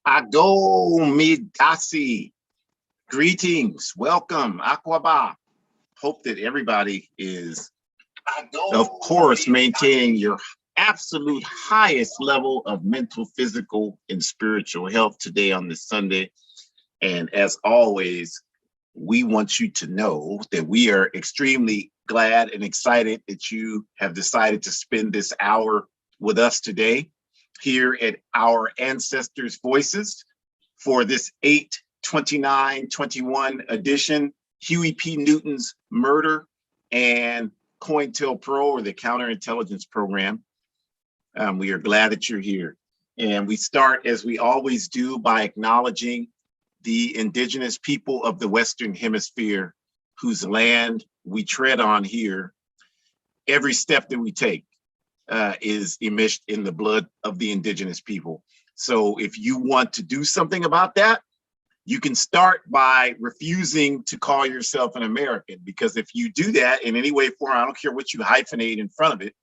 Ago Midasi. Greetings, welcome, Aquaba. Hope that everybody is, of course, maintaining your absolute highest level of mental, physical, and spiritual health today on this Sunday. And as always, we want you to know that we are extremely glad and excited that you have decided to spend this hour with us today here at our Ancestors' Voices for this 8/29/21 edition, Huey P. Newton's Murder and COINTELPRO, or the Counterintelligence Program. We are glad that you're here. And we start, as we always do, by acknowledging the indigenous people of the Western Hemisphere whose land we tread on here. Every step that we take is immersed in the blood of the indigenous people. So if you want to do something about that, you can start by refusing to call yourself an American, because if you do that in any way, form, I don't care what you hyphenate in front of it,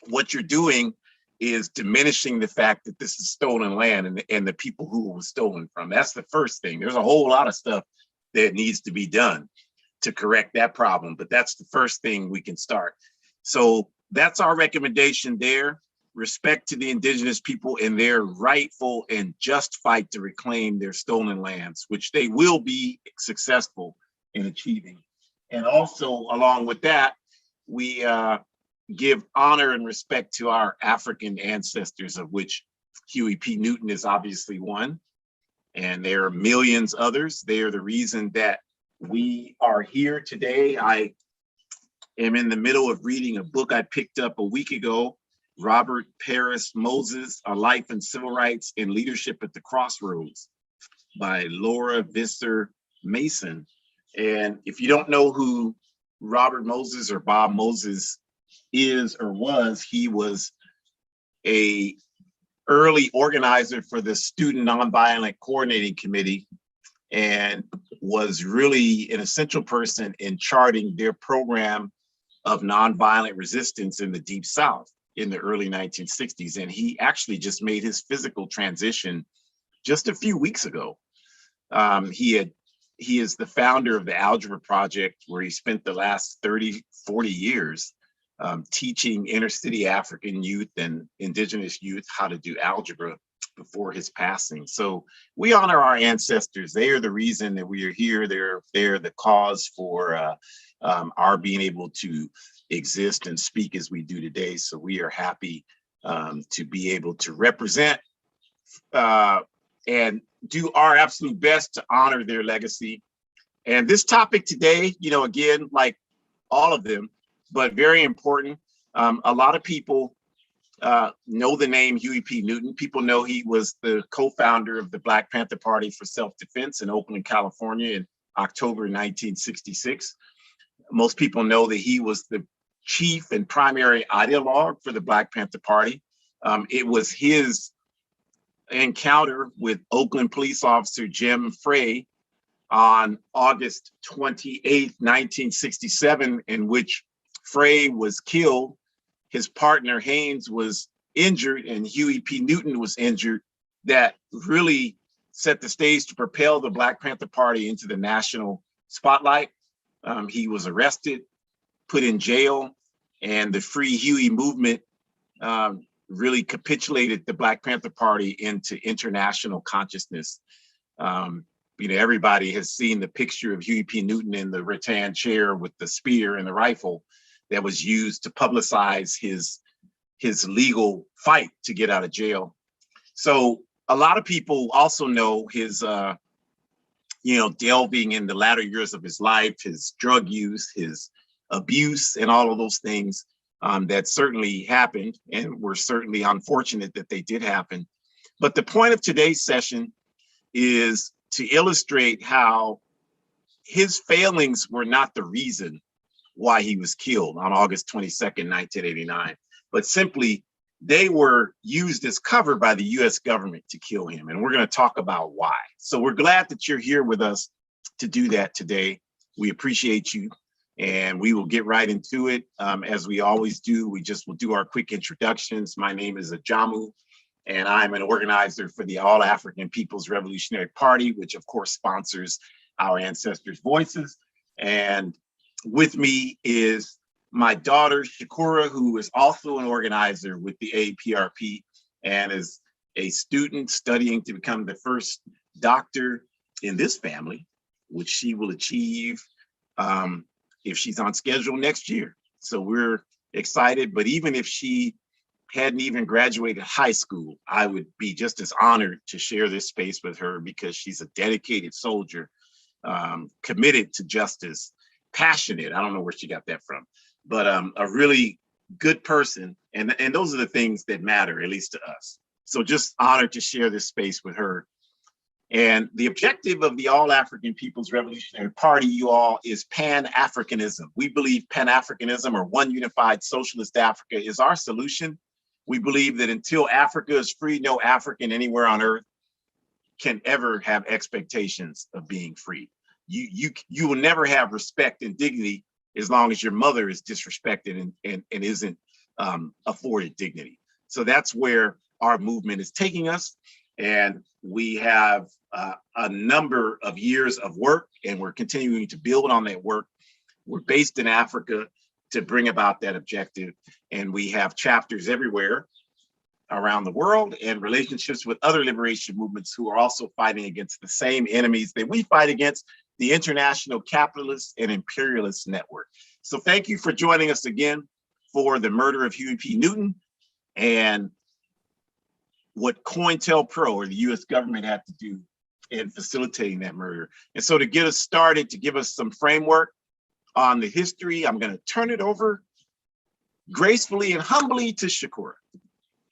what you're doing is diminishing the fact that this is stolen land and the people who it was stolen from. That's the first thing. There's a whole lot of stuff that needs to be done to correct that problem, but that's the first thing we can start. So that's our recommendation there. Respect to the indigenous people and their rightful and just fight to reclaim their stolen lands, which they will be successful in achieving. And also, along with that, we give honor and respect to our African ancestors, of which Huey P. Newton is obviously one. And there are millions others. They are the reason that we are here today. I am in the middle of reading a book I picked up a week ago, Robert Paris Moses, A Life in Civil Rights and Leadership at the Crossroads by Laura Visser Mason. And if you don't know who Robert Moses or Bob Moses is or was, he was a early organizer for the Student Nonviolent Coordinating Committee and was really an essential person in charting their program of nonviolent resistance in the Deep South in the early 1960s. And he actually just made his physical transition just a few weeks ago. He is the founder of the Algebra Project, where he spent the last 30, 40 years teaching inner city African youth and indigenous youth how to do algebra before his passing. So we honor our ancestors. They are the reason that we are here. They're the cause for our being able to exist and speak as we do today. So we are happy to be able to represent and do our absolute best to honor their legacy. And this topic today, again, like all of them, but very important. A lot of people know the name Huey P. Newton. People know he was the co-founder of the Black Panther Party for Self-Defense in Oakland, California in October 1966. Most people know that he was the chief and primary ideologue for the Black Panther Party. It was his encounter with Oakland police officer Jim Frey on August 28th, 1967, in which Frey was killed, his partner Haynes was injured, and Huey P. Newton was injured, that really set the stage to propel the Black Panther Party into the national spotlight. He was arrested, put in jail, and the Free Huey movement really capitulated the Black Panther Party into international consciousness. Everybody has seen the picture of Huey P. Newton in the rattan chair with the spear and the rifle that was used to publicize his legal fight to get out of jail. So a lot of people also know his, delving in the latter years of his life, his drug use, his abuse, and all of those things that certainly happened, and we're certainly unfortunate that they did happen. But the point of today's session is to illustrate how his failings were not the reason why he was killed on August 22nd, 1989, but simply they were used as cover by the US government to kill him. And we're going to talk about why. So we're glad that you're here with us to do that today. We appreciate you, and we will get right into it. As we always do, we just will do our quick introductions. My name is Ahjamu, and I'm an organizer for the All African People's Revolutionary Party, which of course sponsors our Ancestors' Voices. And with me is my daughter, Shukura, who is also an organizer with the AAPRP and is a student studying to become the first doctor in this family, which she will achieve if she's on schedule next year. So we're excited, but even if she hadn't even graduated high school, I would be just as honored to share this space with her because she's a dedicated soldier, committed to justice, passionate. I don't know where she got that from, but a really good person. And those are the things that matter, at least to us. So just honored to share this space with her. And the objective of the All African People's Revolutionary Party, you all, is Pan-Africanism. We believe Pan-Africanism, or one unified socialist Africa, is our solution. We believe that until Africa is free, no African anywhere on earth can ever have expectations of being free. You will never have respect and dignity as long as your mother is disrespected and isn't afforded dignity. So that's where our movement is taking us. And we have a number of years of work, and we're continuing to build on that work. We're based in Africa to bring about that objective. And we have chapters everywhere around the world and relationships with other liberation movements who are also fighting against the same enemies that we fight against, the international capitalist and imperialist network. So thank you for joining us again for the murder of Huey P. Newton and what COINTELPRO, or the US government, had to do in facilitating that murder. And so to get us started, to give us some framework on the history, I'm going to turn it over gracefully and humbly to Shukura.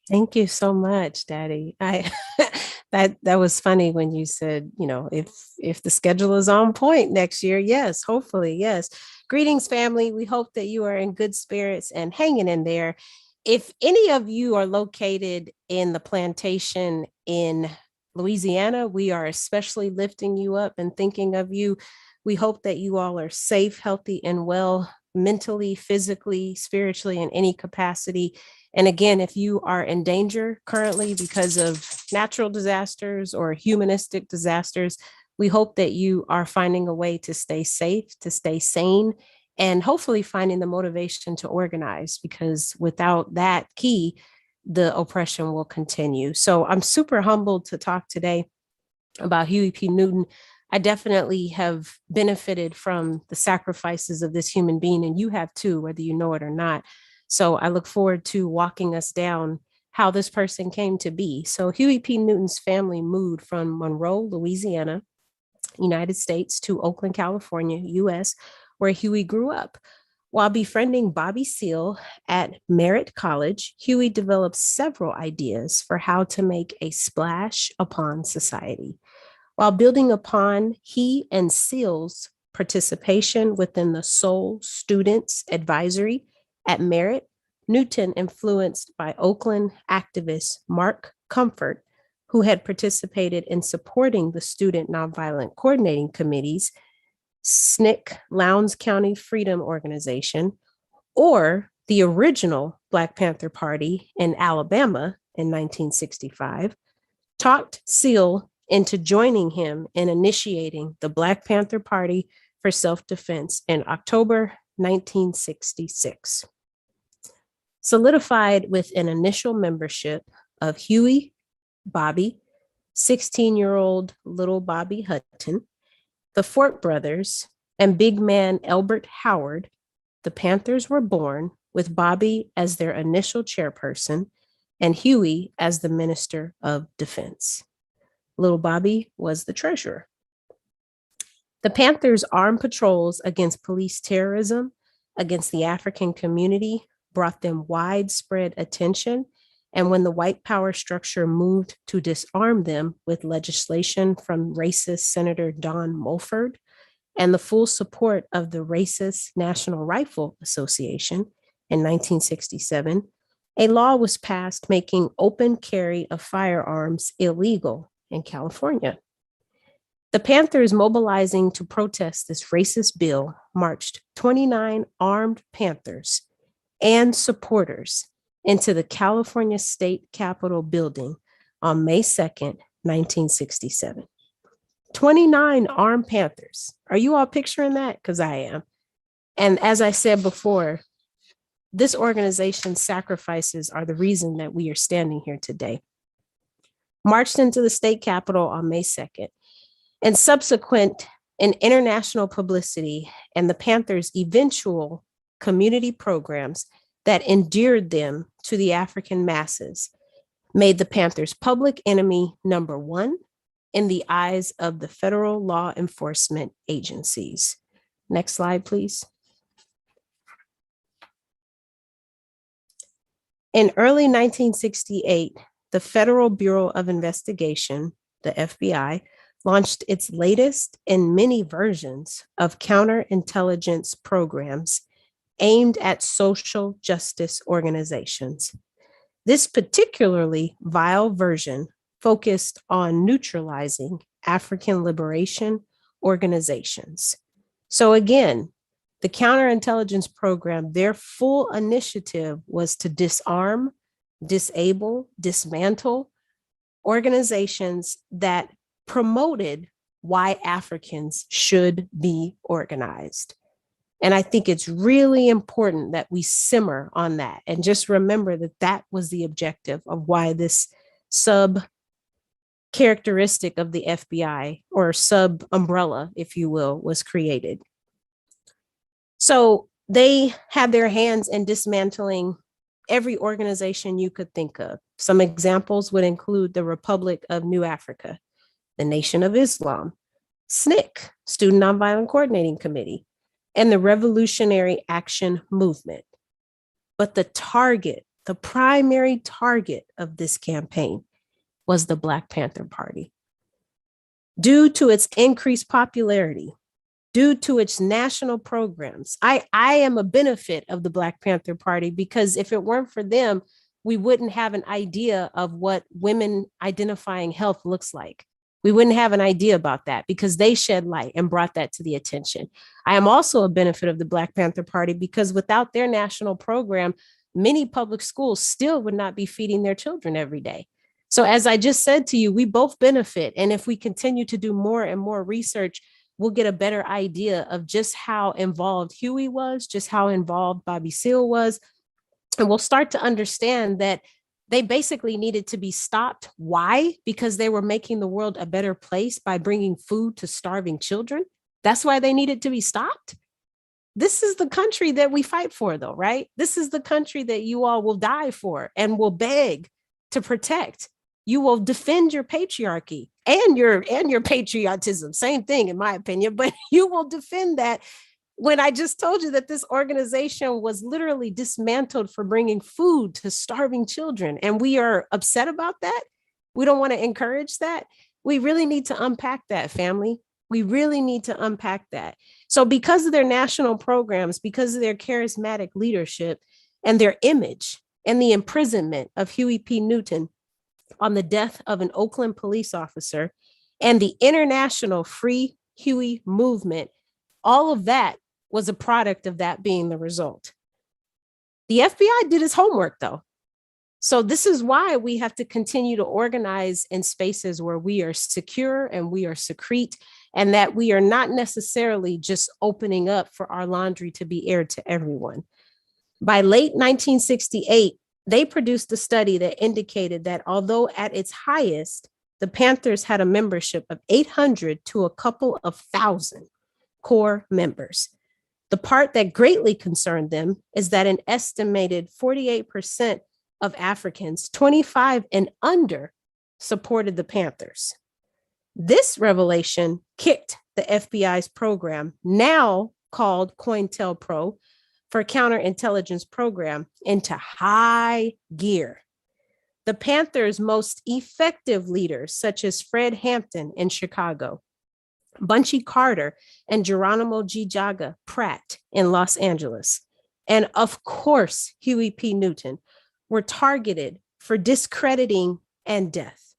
Thank you so much, Daddy. That was funny when you said, if the schedule is on point next year, yes, hopefully, yes. Greetings, family. We hope that you are in good spirits and hanging in there. If any of you are located in the plantation in Louisiana, we are especially lifting you up and thinking of you. We hope that you all are safe, healthy, and well, mentally, physically, spiritually, in any capacity. And again, if you are in danger currently because of natural disasters or humanistic disasters, we hope that you are finding a way to stay safe, to stay sane, and hopefully finding the motivation to organize, because without that key, the oppression will continue. So I'm super humbled to talk today about Huey P. Newton. I definitely have benefited from the sacrifices of this human being, and you have too, whether you know it or not. So I look forward to walking us down how this person came to be. So Huey P. Newton's family moved from Monroe, Louisiana, United States, to Oakland, California, US, where Huey grew up. While befriending Bobby Seale at Merritt College, Huey developed several ideas for how to make a splash upon society. While building upon he and Seale's participation within the Soul Students Advisory at Merritt, Newton, influenced by Oakland activist Mark Comfort, who had participated in supporting the Student Nonviolent Coordinating Committee's SNCC, Lowndes County Freedom Organization, or the original Black Panther Party in Alabama in 1965, talked Seale into joining him in initiating the Black Panther Party for Self-Defense in October 1966. Solidified with an initial membership of Huey, Bobby, 16-year-old little Bobby Hutton, the Fort brothers, and big man Elbert Howard, the Panthers were born with Bobby as their initial chairperson and Huey as the Minister of Defense. Little Bobby was the treasurer. The Panthers' armed patrols against police terrorism against the African community brought them widespread attention, and when the white power structure moved to disarm them with legislation from racist Senator Don Mulford and the full support of the racist National Rifle Association in 1967, a law was passed making open carry of firearms illegal in California. The Panthers, mobilizing to protest this racist bill, marched 29 armed Panthers and supporters into the California State Capitol building on May 2nd, 1967. 29 armed Panthers. Are you all picturing that? Because I am. And as I said before, this organization's sacrifices are the reason that we are standing here today. Marched into the state capitol on May 2nd, and subsequent in international publicity and the Panthers' eventual community programs that endeared them to the African masses made the Panthers public enemy number one in the eyes of the federal law enforcement agencies. Next slide, please. In early 1968, the Federal Bureau of Investigation, the FBI, launched its latest and many versions of counterintelligence programs aimed at social justice organizations. This particularly vile version focused on neutralizing African liberation organizations. So again, the counterintelligence program, their full initiative was to disarm, disable, dismantle organizations that promoted why Africans should be organized. And I think it's really important that we simmer on that and just remember that that was the objective of why this sub characteristic of the FBI, or sub umbrella, if you will, was created. So they had their hands in dismantling every organization you could think of. Some examples would include the Republic of New Africa, the Nation of Islam, SNCC, Student Nonviolent Coordinating Committee, and the Revolutionary Action Movement. But the target, the primary target of this campaign was the Black Panther Party. Due to its increased popularity, due to its national programs, I am a benefit of the Black Panther Party, because if it weren't for them, we wouldn't have an idea of what women identifying health looks like. We wouldn't have an idea about that because they shed light and brought that to the attention. I am also a benefit of the Black Panther Party because without their national program, many public schools still would not be feeding their children every day. So as I just said to you, we both benefit. And if we continue to do more and more research, we'll get a better idea of just how involved Huey was, just how involved Bobby Seale was. And we'll start to understand that they basically needed to be stopped. Why? Because they were making the world a better place by bringing food to starving children. That's why they needed to be stopped. This is the country that we fight for, though, right? This is the country that you all will die for and will beg to protect. You will defend your patriarchy and your patriotism. Same thing, in my opinion, but you will defend that. When I just told you that this organization was literally dismantled for bringing food to starving children, and we are upset about that, we don't want to encourage that. We really need to unpack that, family. We really need to unpack that. So because of their national programs, because of their charismatic leadership and their image and the imprisonment of Huey P. Newton on the death of an Oakland police officer and the international Free Huey movement, all of that was a product of that being the result. The FBI did its homework, though. So this is why we have to continue to organize in spaces where we are secure and we are secrete, and that we are not necessarily just opening up for our laundry to be aired to everyone. By late 1968, they produced a study that indicated that although at its highest, the Panthers had a membership of 800 to a couple of thousand core members. The part that greatly concerned them is that an estimated 48% of Africans 25 and under supported the Panthers. This revelation kicked the FBI's program, now called COINTELPRO, for counterintelligence program, into high gear. The Panthers' most effective leaders, such as Fred Hampton in Chicago, Bunchy Carter and Geronimo G. Jaga Pratt in Los Angeles, and of course, Huey P. Newton, were targeted for discrediting and death.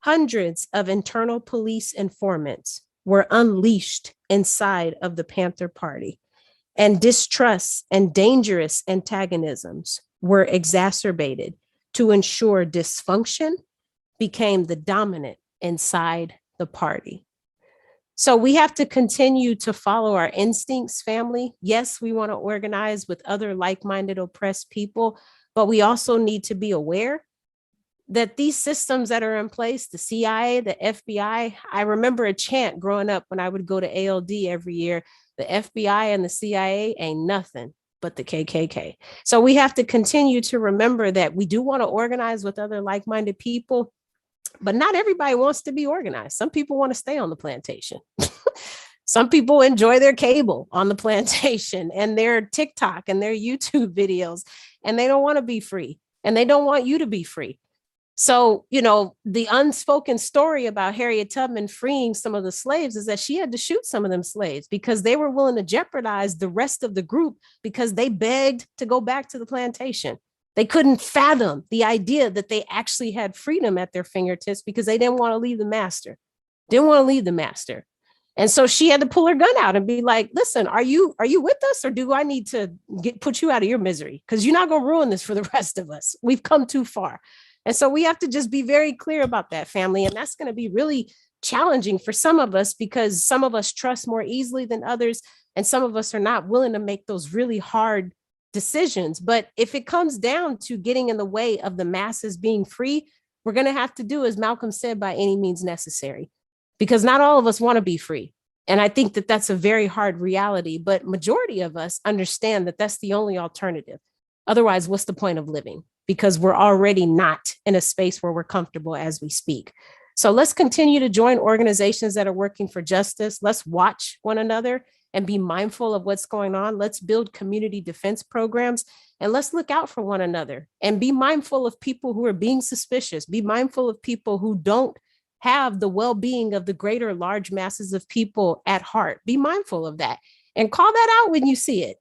Hundreds of internal police informants were unleashed inside of the Panther Party, and distrust and dangerous antagonisms were exacerbated to ensure dysfunction, became the dominant inside the party. So we have to continue to follow our instincts, family. Yes, we want to organize with other like-minded oppressed people, but we also need to be aware that these systems that are in place, the CIA, the FBI, I remember a chant growing up when I would go to ALD every year, the FBI and the CIA ain't nothing but the KKK. So we have to continue to remember that we do want to organize with other like-minded people, but not everybody wants to be organized. Some people want to stay on the plantation. Some people enjoy their cable on the plantation and their TikTok and their YouTube videos, and they don't want to be free, and they don't want you to be free. So, the unspoken story about Harriet Tubman freeing some of the slaves is that she had to shoot some of them slaves because they were willing to jeopardize the rest of the group because they begged to go back to the plantation. They couldn't fathom the idea that they actually had freedom at their fingertips because they didn't want to leave the master. And so she had to pull her gun out and be like, listen, are you with us, or do I need to put you out of your misery? Because you're not going to ruin this for the rest of us. We've come too far. And so we have to just be very clear about that, family. And that's going to be really challenging for some of us because some of us trust more easily than others. And some of us are not willing to make those really hard decisions. But if it comes down to getting in the way of the masses being free, we're going to have to do, as Malcolm said, by any means necessary, because not all of us want to be free. And I think that that's a very hard reality, but majority of us understand that that's the only alternative. Otherwise, what's the point of living? Because we're already not in a space where we're comfortable as we speak. So let's continue to join organizations that are working for justice. Let's watch one another and be mindful of what's going on. Let's build community defense programs, and let's look out for one another and be mindful of people who are being suspicious. Be mindful of people who don't have the well-being of the greater large masses of people at heart. Be mindful of that and call that out when you see it.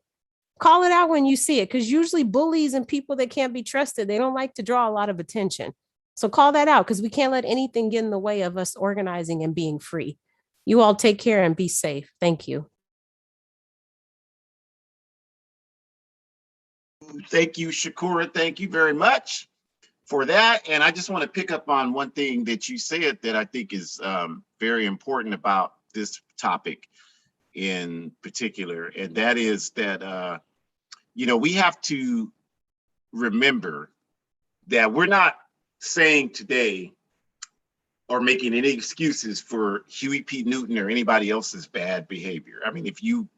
Call it out when you see it, because usually bullies and people that can't be trusted, they don't like to draw a lot of attention. So call that out, because we can't let anything get in the way of us organizing and being free. You all take care and be safe. Thank you. Thank you, Shukura. Thank you very much for that. And I just want to pick up on one thing that you said that I think is very important about this topic in particular, and that is that we have to remember that we're not saying today or making any excuses for Huey P. Newton or anybody else's bad behavior. I mean, if you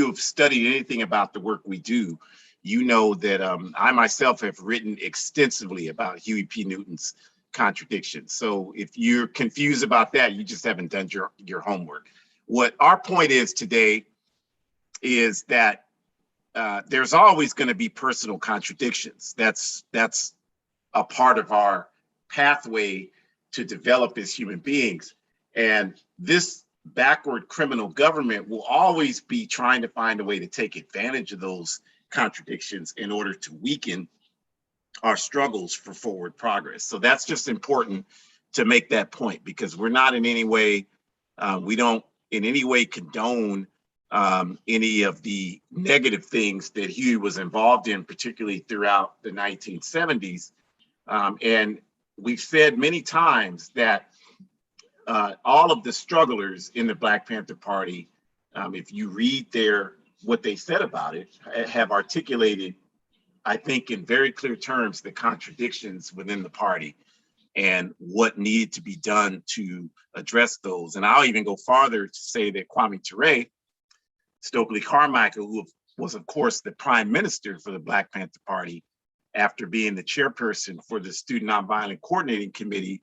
have studied anything about the work we do, you know that I myself have written extensively about Huey P. Newton's contradictions. So if you're confused about that, you just haven't done your homework. What our point is today is that there's always going to be personal contradictions. That's a part of our pathway to develop as human beings. And this backward criminal government will always be trying to find a way to take advantage of those contradictions in order to weaken our struggles for forward progress. So that's just important to make that point, because we're not in any way, we don't in any way condone any of the negative things that Huey was involved in, particularly throughout the 1970s. And we've said many times that all of the strugglers in the Black Panther Party, if you read what they said about it, have articulated, I think, in very clear terms, the contradictions within the party and what needed to be done to address those. And I'll even go farther to say that Kwame Ture, Stokely Carmichael, who was, of course, the prime minister for the Black Panther Party, after being the chairperson for the Student Nonviolent Coordinating Committee,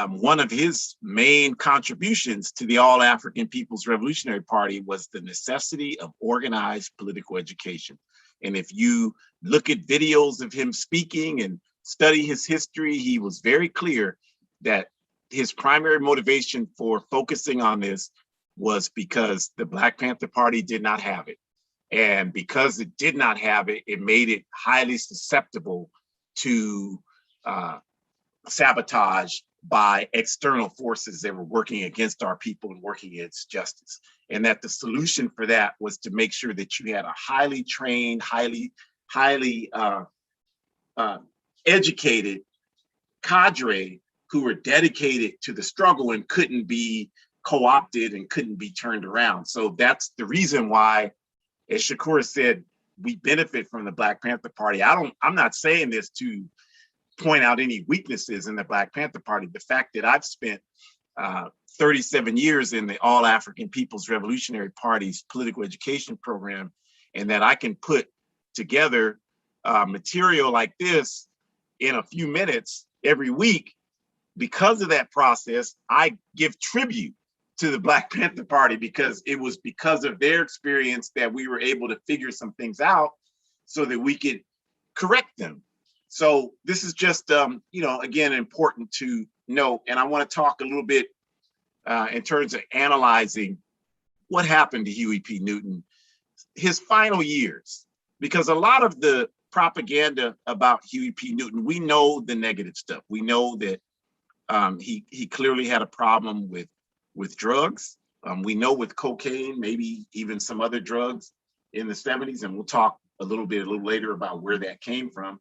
one of his main contributions to the All-African People's Revolutionary Party was the necessity of organized political education. And if you look at videos of him speaking and study his history, he was very clear that his primary motivation for focusing on this was because the Black Panther Party did not have it. And because it did not have it, it made it highly susceptible to sabotage by external forces that were working against our people and working against justice. And that the solution for that was to make sure that you had a highly trained, highly educated cadre who were dedicated to the struggle and couldn't be co-opted and couldn't be turned around. So that's the reason why, as Shukura said, we benefit from the Black Panther Party. I'm not saying this to point out any weaknesses in the Black Panther Party. The fact that I've spent 37 years in the All African People's Revolutionary Party's political education program, and that I can put together material like this in a few minutes every week. Because of that process, I give tribute to the Black Panther Party, because it was because of their experience that we were able to figure some things out so that we could correct them. So this is just, again, important to note. And I want to talk a little bit in terms of analyzing what happened to Huey P. Newton, his final years, because a lot of the propaganda about Huey P. Newton, we know the negative stuff. We know that he clearly had a problem with drugs. We know with cocaine, maybe even some other drugs in the 70s, and we'll talk a little later about where that came from.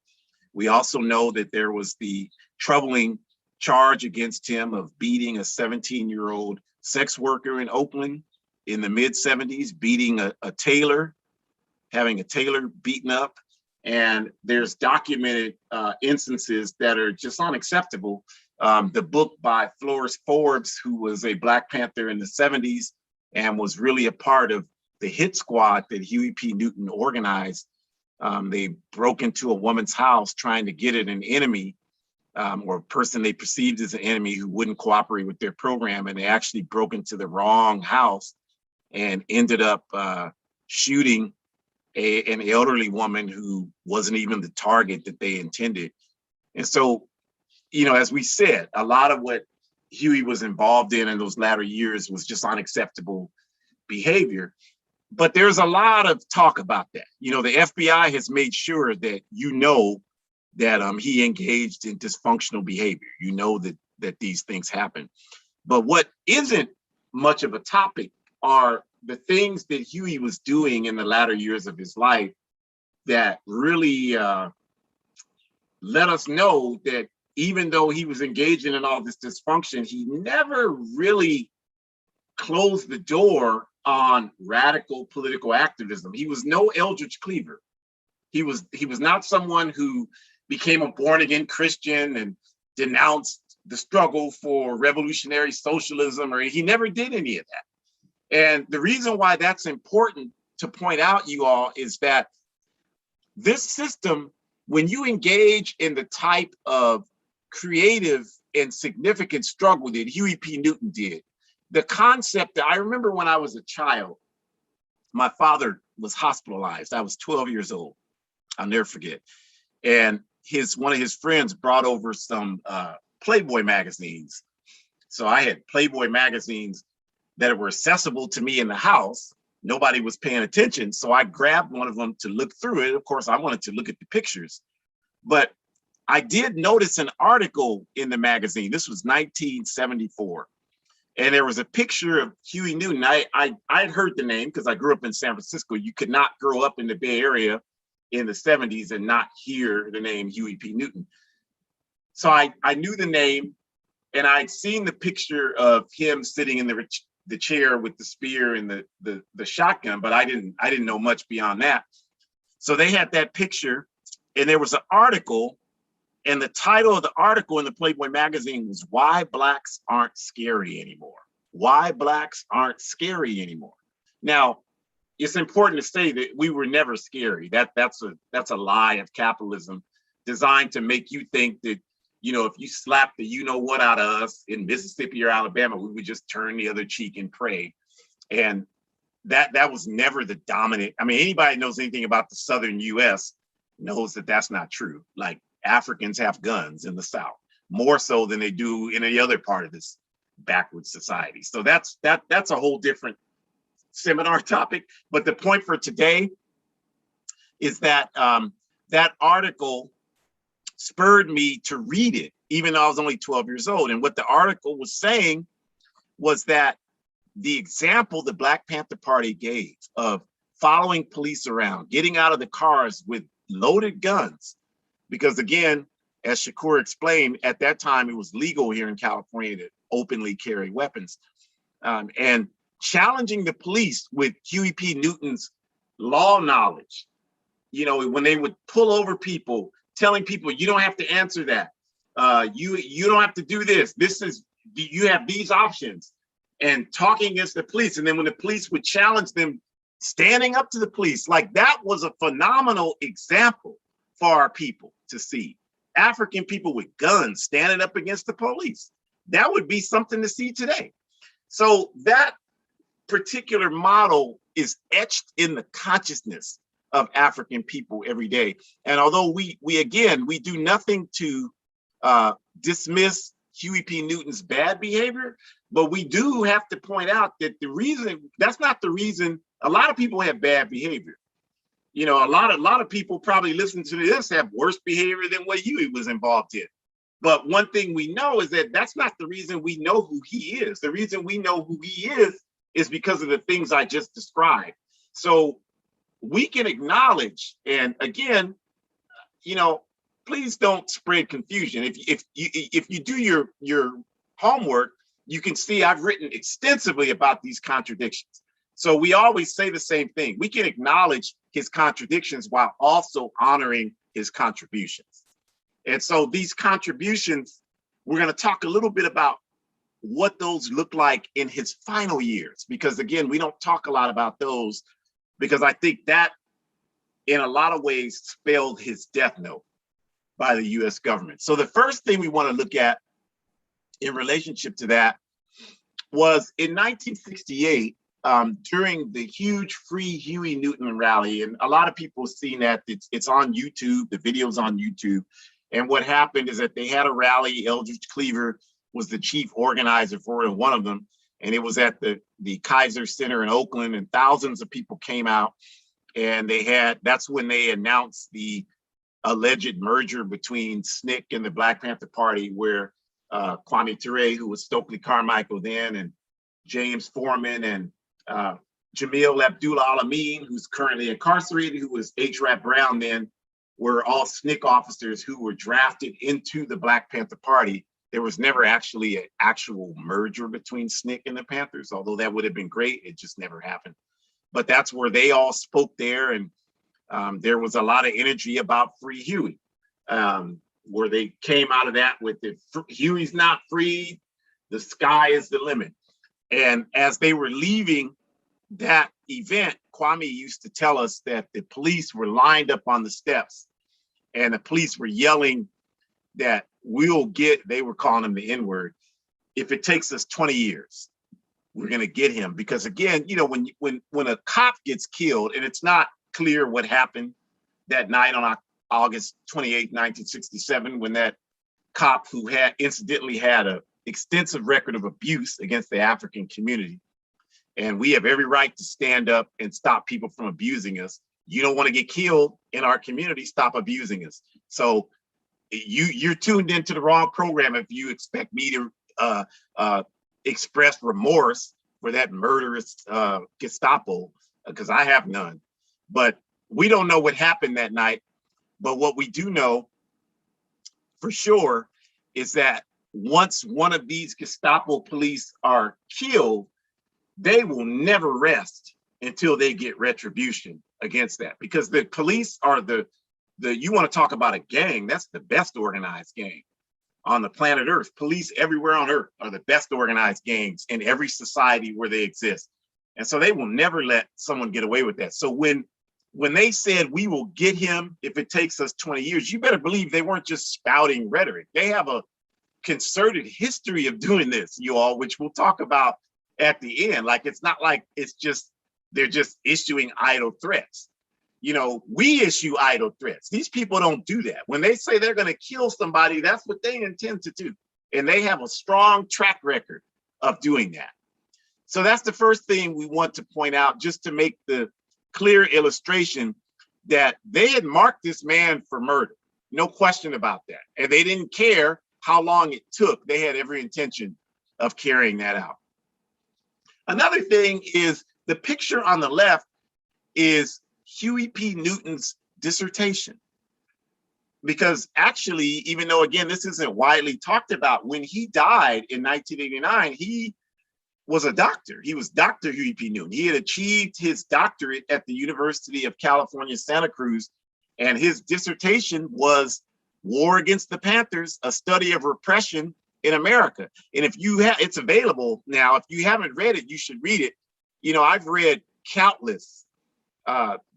We also know that there was the troubling charge against him of beating a 17-year-old sex worker in Oakland in the mid-70s, beating a tailor, having a tailor beaten up. And there's documented instances that are just unacceptable. The book by Flores Forbes, who was a Black Panther in the 70s and was really a part of the hit squad that Huey P. Newton organized. They broke into a woman's house trying to get at an enemy or a person they perceived as an enemy who wouldn't cooperate with their program. And they actually broke into the wrong house and ended up shooting an elderly woman who wasn't even the target that they intended. And so, as we said, a lot of what Huey was involved in those latter years was just unacceptable behavior. But there's a lot of talk about that. The FBI has made sure that that he engaged in dysfunctional behavior. That these things happen. But what isn't much of a topic are the things that Huey was doing in the latter years of his life that really let us know that even though he was engaging in all this dysfunction, he never really closed the door on radical political activism. He was no Eldridge Cleaver. He was not someone who became a born-again Christian and denounced the struggle for revolutionary socialism, or he never did any of that. And the reason why that's important to point out, you all, is that this system, when you engage in the type of creative and significant struggle that Huey P. Newton did, the concept that I remember when I was a child, my father was hospitalized. I was 12 years old. I'll never forget. And one of his friends brought over some Playboy magazines. So I had Playboy magazines that were accessible to me in the house. Nobody was paying attention. So I grabbed one of them to look through it. Of course, I wanted to look at the pictures. But I did notice an article in the magazine. This was 1974. And there was a picture of Huey Newton. I'd heard the name because I grew up in San Francisco. You could not grow up in the Bay Area in the 70s and not hear the name Huey P. Newton. So I knew the name, and I'd seen the picture of him sitting in the chair with the spear and the shotgun, but I didn't know much beyond that. So they had that picture, and there was an article, and the title of the article in the Playboy magazine was "Why Blacks Aren't Scary Anymore." Why Blacks aren't scary anymore. Now, it's important to say that we were never scary. That's a lie of capitalism designed to make you think that, if you slap the you-know-what out of us in Mississippi or Alabama, we would just turn the other cheek and pray. And that was never the dominant. I mean, anybody knows anything about the Southern US knows that that's not true. Like, Africans have guns in the South, more so than they do in any other part of this backward society. So that's a whole different seminar topic. But the point for today is that that article spurred me to read it, even though I was only 12 years old. And what the article was saying was that the example the Black Panther Party gave of following police around, getting out of the cars with loaded guns, because again, as Shukura explained, at that time, it was legal here in California to openly carry weapons. And challenging the police with Huey P. Newton's law knowledge, you know, when they would pull over people, telling people, you don't have to answer that. You don't have to do this. You have these options, and talking against the police. And then when the police would challenge them, standing up to the police, like that was a phenomenal example for our people to see. African people with guns standing up against the police. That would be something to see today. So that particular model is etched in the consciousness of African people every day. And although we do nothing to dismiss Huey P. Newton's bad behavior, but we do have to point out that that's not the reason. A lot of people have bad behavior. You know, a lot of people probably listen to this have worse behavior than what Huey was involved in. But one thing we know is that that's not the reason we know who he is. The reason we know who he is because of the things I just described. So we can acknowledge, and again, you know, please don't spread confusion. If you do your homework, you can see I've written extensively about these contradictions. So we always say the same thing. We can acknowledge his contradictions while also honoring his contributions. And so these contributions, we're going to talk a little bit about what those look like in his final years, because again, we don't talk a lot about those, because I think that in a lot of ways spelled his death note by the US government. So the first thing we want to look at in relationship to that was in 1968, during the huge Free Huey Newton rally, and a lot of people have seen that, it's on YouTube, the video's on YouTube. And what happened is that they had a rally. Eldridge Cleaver was the chief organizer for it, one of them, and it was at the Kaiser Center in Oakland, and thousands of people came out. And that's when they announced the alleged merger between SNCC and the Black Panther Party, where Kwame Ture, who was Stokely Carmichael then, and James Foreman, and Jamil Abdullah Alameen, who's currently incarcerated, who was H. Rap Brown then, were all SNCC officers who were drafted into the Black Panther Party. There was never actually an actual merger between SNCC and the Panthers, although that would have been great. It just never happened. But that's where they all spoke there, and there was a lot of energy about Free Huey, where they came out of that with the Huey's not free, the sky is the limit. And as they were leaving that event, Kwame used to tell us that the police were lined up on the steps, and the police were yelling that they were calling him the N-word, if it takes us 20 years, we're going to get him. Because again, you know, when a cop gets killed, and it's not clear what happened that night on August 28, 1967, when that cop who incidentally had an extensive record of abuse against the African community. And we have every right to stand up and stop people from abusing us. You don't want to get killed in our community, stop abusing us. So you're tuned into the wrong program if you expect me to express remorse for that murderous Gestapo, because I have none. But we don't know what happened that night. But what we do know for sure is that once one of these Gestapo police are killed, they will never rest until they get retribution against that. Because the police are you want to talk about a gang, that's the best organized gang on the planet Earth. Police everywhere on Earth are the best organized gangs in every society where they exist. And so they will never let someone get away with that. So when they said, we will get him if it takes us 20 years, you better believe they weren't just spouting rhetoric. They have a concerted history of doing this, you all, which we'll talk about at the end. Like, it's not like they're just issuing idle threats. You know, we issue idle threats. These people don't do that. When they say they're going to kill somebody, that's what they intend to do. And they have a strong track record of doing that. So that's the first thing we want to point out, just to make the clear illustration that they had marked this man for murder. No question about that. And they didn't care how long it took. They had every intention of carrying that out. Another thing is the picture on the left is Huey P. Newton's dissertation. because actually, even though, again, this isn't widely talked about, when he died in 1989, he was a doctor. He was Dr. Huey P. Newton. He had achieved his doctorate at the University of California, Santa Cruz, and his dissertation was War Against the Panthers, a study of repression in America. And if you have, it's available now. If you haven't read it, you should read it. You know, I've read countless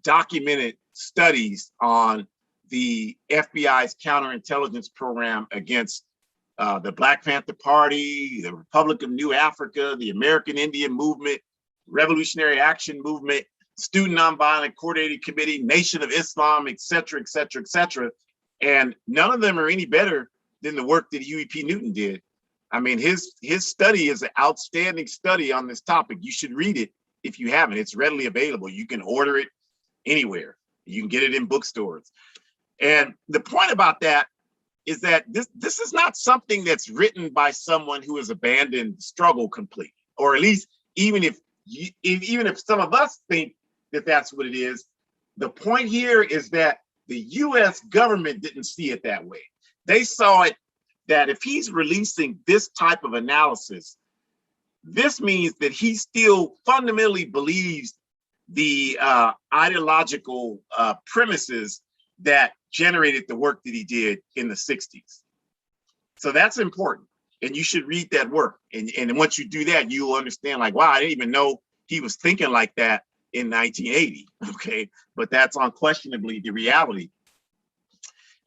documented studies on the FBI's counterintelligence program against the Black Panther Party, the Republic of New Africa, the American Indian Movement, Revolutionary Action Movement, Student Nonviolent Coordinating Committee, Nation of Islam, et cetera, et cetera, et cetera. And none of them are any better than the work that Huey P. Newton did. I mean, his study is an outstanding study on this topic. You should read it if you haven't. It's readily available. You can order it anywhere. You can get it in bookstores. And the point about that is that this is not something that's written by someone who has abandoned struggle completely, or at least even if some of us think that that's what it is. The point here is that the U.S. government didn't see it that way. They saw it that if he's releasing this type of analysis, this means that he still fundamentally believes the ideological premises that generated the work that he did in the 60s. So that's important. And you should read that work. And once you do that, you'll understand, like, wow, I didn't even know he was thinking like that in 1980. Okay. But that's unquestionably the reality.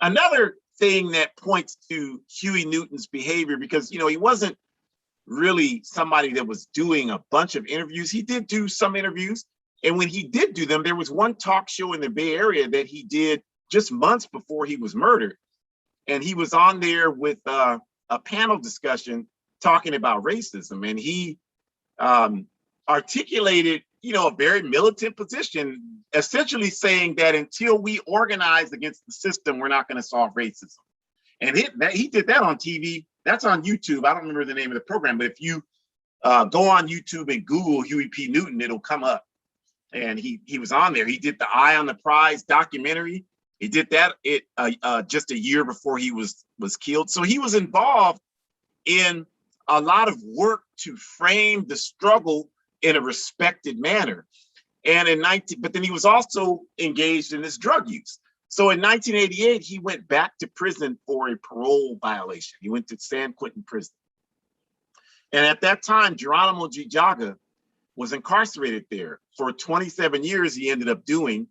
Another thing that points to Huey Newton's behavior, because, you know, he wasn't really somebody that was doing a bunch of interviews. He did do some interviews. And when he did do them, there was one talk show in the Bay Area that he did just months before he was murdered. And he was on there with a panel discussion talking about racism. And he articulated, you know, a very militant position, essentially saying that until we organize against the system, we're not going to solve racism. And he did that on TV. That's on YouTube. I don't remember the name of the program, but if you go on YouTube and Google Huey P. Newton, it'll come up. And he was on there. He did the Eye on the Prize documentary. He did that just a year before he was killed. So he was involved in a lot of work to frame the struggle in a respected manner. And but then he was also engaged in this drug use. So in 1988, he went back to prison for a parole violation. He went to San Quentin prison. And at that time, Geronimo G. Jaga was incarcerated there for 27 years. He ended up doing.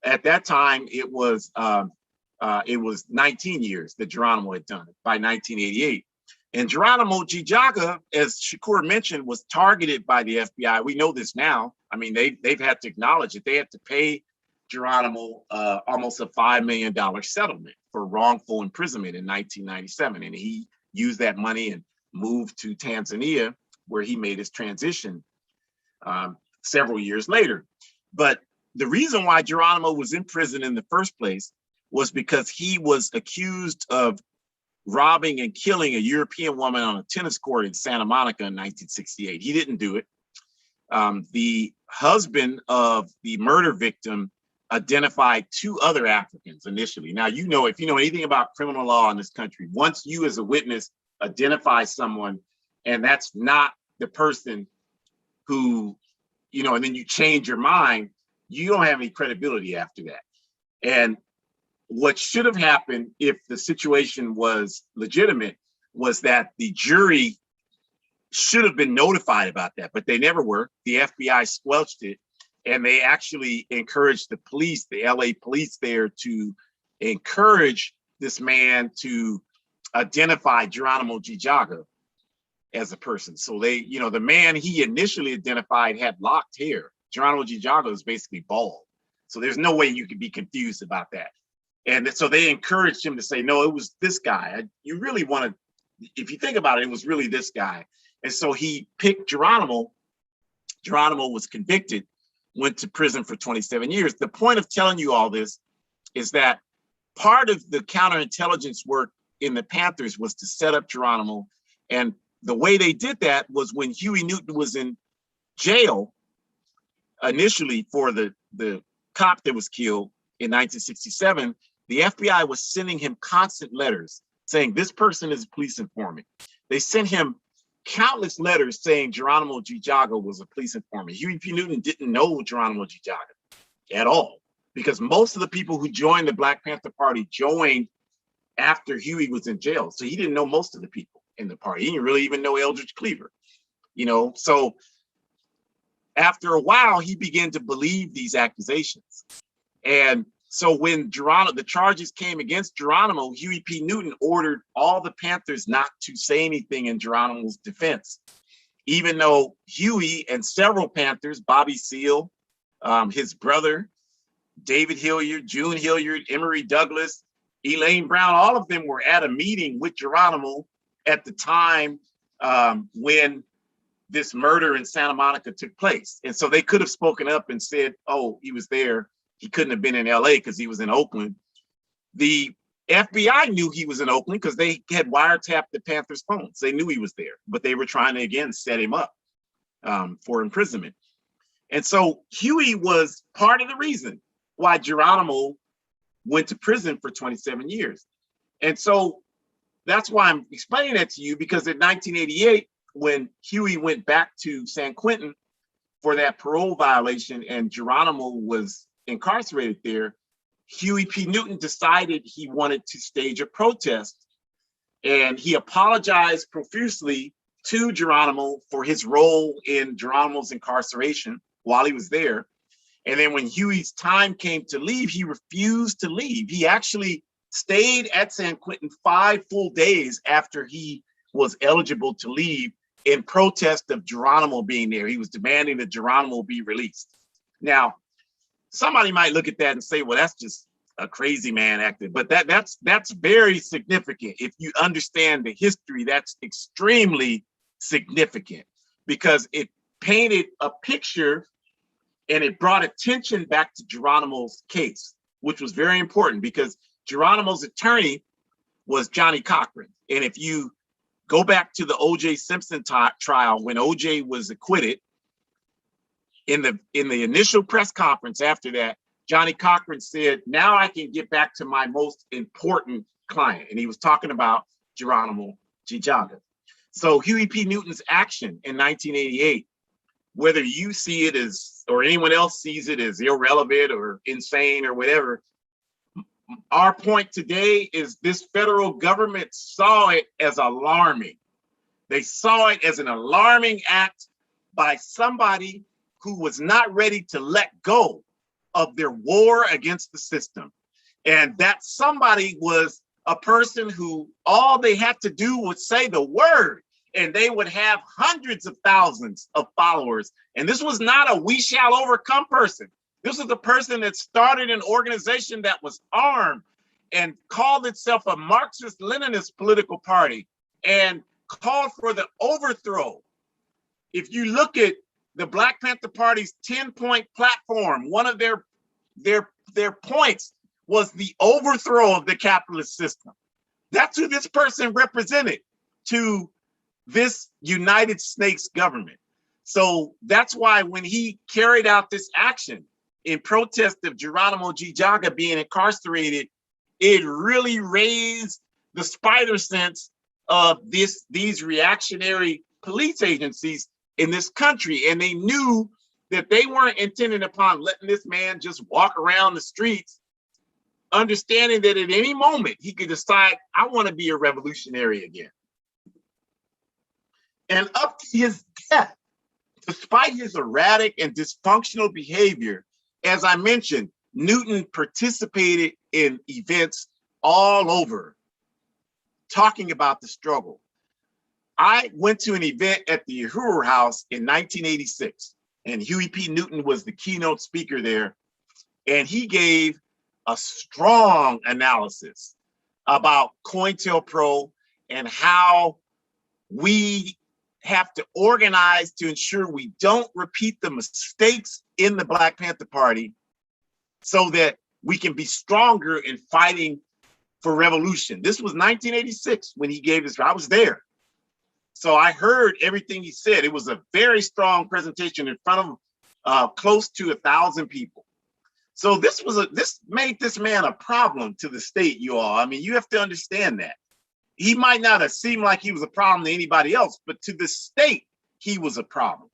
At that time, it was 19 years that Geronimo had done it by 1988. And Geronimo G. Jaga, as Shukura mentioned, was targeted by the FBI. We know this now. I mean, they've had to acknowledge it. They had to pay Geronimo almost a $5 million settlement for wrongful imprisonment in 1997. And he used that money and moved to Tanzania, where he made his transition several years later. But the reason why Geronimo was in prison in the first place was because he was accused of robbing and killing a European woman on a tennis court in Santa Monica in 1968. He didn't do it. The husband of the murder victim identified two other Africans initially. Now, you know, if you know anything about criminal law in this country, once you as a witness identify someone and that's not the person who, you know, and then you change your mind, you don't have any credibility after that. And what should have happened if the situation was legitimate was that the jury should have been notified about that, but they never were. The FBI squelched it, and they actually encouraged the police, the LA police there, to encourage this man to identify Geronimo G. Jaga as a person. So they, you know, the man he initially identified had locked hair. Geronimo G. Jaga is basically bald. So there's no way you could be confused about that. And so they encouraged him to say, no, it was this guy. You really want to, if you think about it, it was really this guy. And so he picked Geronimo. Geronimo was convicted, went to prison for 27 years. The point of telling you all this is that part of the counterintelligence work in the Panthers was to set up Geronimo. And the way they did that was when Huey Newton was in jail initially for the cop that was killed in 1967, the FBI was sending him constant letters saying this person is a police informant. They sent him countless letters saying Geronimo G. Jaga was a police informant. Huey P. Newton didn't know Geronimo G. Jaga at all, because most of the people who joined the Black Panther Party joined after Huey was in jail. So he didn't know most of the people in the party. He didn't really even know Eldridge Cleaver, you know? So after a while, he began to believe these accusations. And so when the charges came against Geronimo, Huey P. Newton ordered all the Panthers not to say anything in Geronimo's defense, even though Huey and several Panthers, Bobby Seale, his brother, David Hilliard, June Hilliard, Emory Douglas, Elaine Brown, all of them were at a meeting with Geronimo at the time when this murder in Santa Monica took place. And so they could have spoken up and said, oh, he was there. He couldn't have been in LA because he was in Oakland. The FBI knew he was in Oakland because they had wiretapped the Panthers' phones. They knew he was there, but they were trying to, again, set him up for imprisonment. And so Huey was part of the reason why Geronimo went to prison for 27 years. And so that's why I'm explaining that to you, because in 1988, when Huey went back to San Quentin for that parole violation and Geronimo was incarcerated there, Huey P. Newton decided he wanted to stage a protest, and he apologized profusely to Geronimo for his role in Geronimo's incarceration while he was there. And then when Huey's time came to leave, he refused to leave. He actually stayed at San Quentin 5 full days after he was eligible to leave in protest of Geronimo being there. He was demanding that Geronimo be released. Now, somebody might look at that and say, well, that's just a crazy man acting, but that's very significant. If you understand the history, that's extremely significant because it painted a picture and it brought attention back to Geronimo's case, which was very important because Geronimo's attorney was Johnny Cochran. And if you go back to the O.J. Simpson trial, when O.J. was acquitted, in the initial press conference after that, Johnny Cochran said, now I can get back to my most important client. And he was talking about Geronimo G. Jaga. So Huey P. Newton's action in 1988, whether you see it as, or anyone else sees it as irrelevant or insane or whatever, our point today is this federal government saw it as alarming. They saw it as an alarming act by somebody who was not ready to let go of their war against the system. And that somebody was a person who all they had to do was say the word and they would have hundreds of thousands of followers. And this was not a we shall overcome person. This was a person that started an organization that was armed and called itself a Marxist-Leninist political party and called for the overthrow. If you look at the Black Panther Party's 10-point platform, one of their points was the overthrow of the capitalist system. That's who this person represented to this United States government. So that's why when he carried out this action in protest of Geronimo G. Jaga being incarcerated, it really raised the spider sense of these reactionary police agencies in this country. And they knew that they weren't intending upon letting this man just walk around the streets, understanding that at any moment he could decide, I want to be a revolutionary again. And up to his death, despite his erratic and dysfunctional behavior, as I mentioned, Newton participated in events all over talking about the struggle. I went to an event at the Uhuru House in 1986, and Huey P. Newton was the keynote speaker there, and he gave a strong analysis about COINTELPRO and how we have to organize to ensure we don't repeat the mistakes in the Black Panther Party so that we can be stronger in fighting for revolution. This was 1986 when he gave this, I was there. So I heard everything he said. It was a very strong presentation in front of close to 1,000 people. So this made this man a problem to the state, you all. I mean, you have to understand that. He might not have seemed like he was a problem to anybody else, but to the state, he was a problem.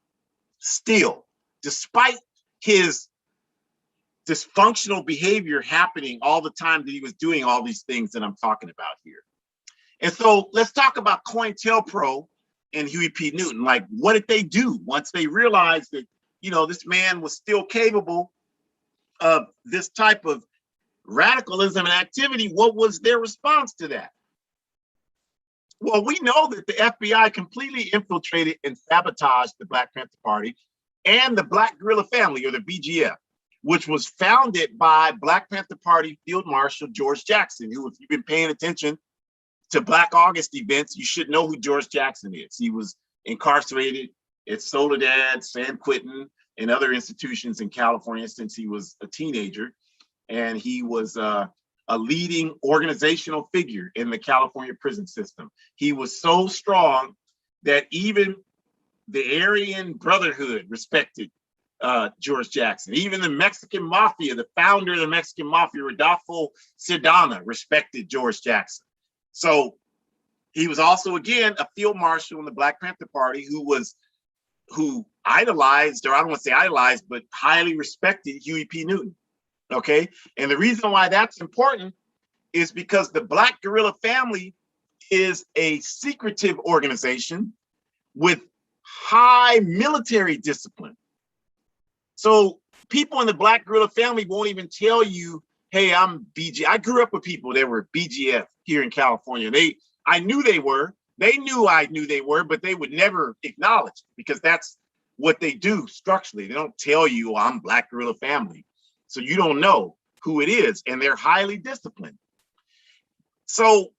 Still, despite his dysfunctional behavior happening all the time that he was doing all these things that I'm talking about here. And so let's talk about COINTELPRO and Huey P. Newton. Like, what did they do once they realized that, you know, this man was still capable of this type of radicalism and activity? What was their response to that? Well, we know that the FBI completely infiltrated and sabotaged the Black Panther Party and the Black Guerrilla Family, or the BGF, which was founded by Black Panther Party Field Marshal George Jackson, who, if you've been paying attention to Black August events, you should know who George Jackson is. He was incarcerated at Soledad, San Quentin, and other institutions in California since he was a teenager. And he was a leading organizational figure in the California prison system. He was so strong that even the Aryan Brotherhood respected George Jackson. Even the Mexican Mafia, the founder of the Mexican Mafia, Rodolfo Cerdana, respected George Jackson. So he was also, again, a field marshal in the Black Panther Party who idolized, or I don't want to say idolized, but highly respected Huey P. Newton. Okay. And the reason why that's important is because the Black Guerrilla Family is a secretive organization with high military discipline. So people in the Black Guerrilla Family won't even tell you, hey, I'm BG. I grew up with people that were BGF here in California. I knew they were. They knew I knew they were, but they would never acknowledge it because that's what they do structurally. They don't tell you, oh, I'm Black Guerrilla Family. So you don't know who it is, and they're highly disciplined. So,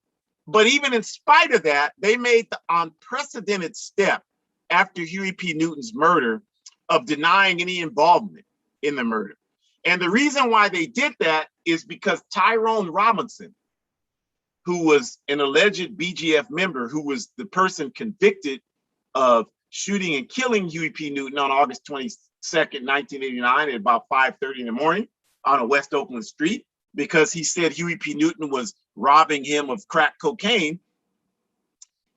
but even in spite of that, they made the unprecedented step after Huey P. Newton's murder of denying any involvement in the murder. And the reason why they did that is because Tyrone Robinson, who was an alleged BGF member, who was the person convicted of shooting and killing Huey P. Newton on August 22nd, 1989 at about 5:30 in the morning on a West Oakland street, because he said Huey P. Newton was robbing him of crack cocaine.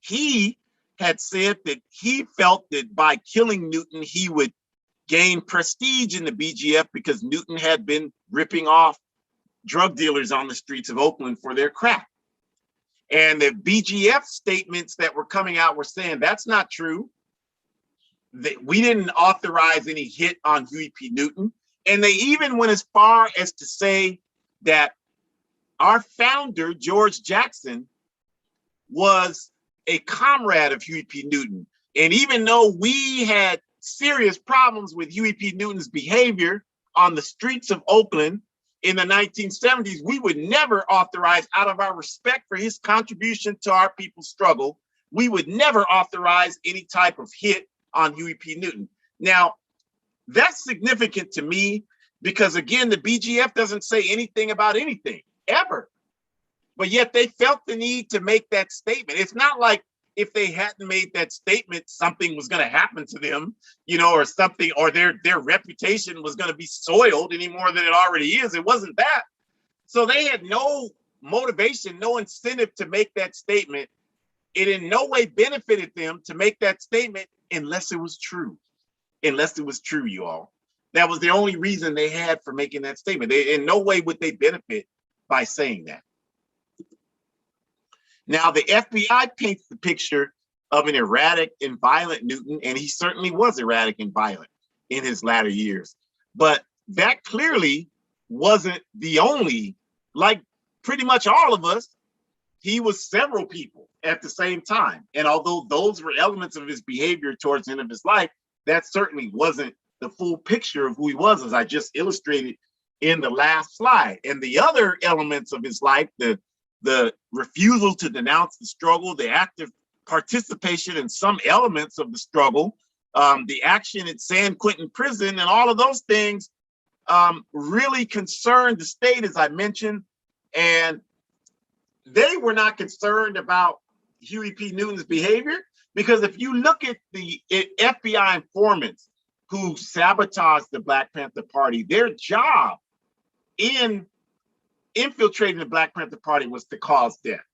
He had said that he felt that by killing Newton, he would gain prestige in the BGF because Newton had been ripping off drug dealers on the streets of Oakland for their crack. And the BGF statements that were coming out were saying that's not true. We didn't authorize any hit on Huey P. Newton. And they even went as far as to say that our founder, George Jackson, was a comrade of Huey P. Newton. And even though we had serious problems with Huey P. Newton's behavior on the streets of Oakland in the 1970s, we would never authorize, out of our respect for his contribution to our people's struggle, we would never authorize any type of hit on Huey P. Newton. Now, that's significant to me because, again, the BGF doesn't say anything about anything, ever. But yet they felt the need to make that statement. It's not like if they hadn't made that statement, something was going to happen to them, you know, or something, or their reputation was going to be soiled any more than it already is. It wasn't that. So they had no motivation, no incentive to make that statement. It in no way benefited them to make that statement unless it was true. Unless it was true, you all. That was the only reason they had for making that statement. In no way would they benefit by saying that. Now, the FBI paints the picture of an erratic and violent Newton, and he certainly was erratic and violent in his latter years. But that clearly wasn't the only, like pretty much all of us, he was several people at the same time. And although those were elements of his behavior towards the end of his life, that certainly wasn't the full picture of who he was, as I just illustrated in the last slide. And the other elements of his life, the refusal to denounce the struggle, the active participation in some elements of the struggle, the action at San Quentin prison, and all of those things really concerned the state, as I mentioned. And they were not concerned about Huey P. Newton's behavior, because if you look at the FBI informants who sabotaged the Black Panther Party, their job in infiltrating the Black Panther Party was to cause death,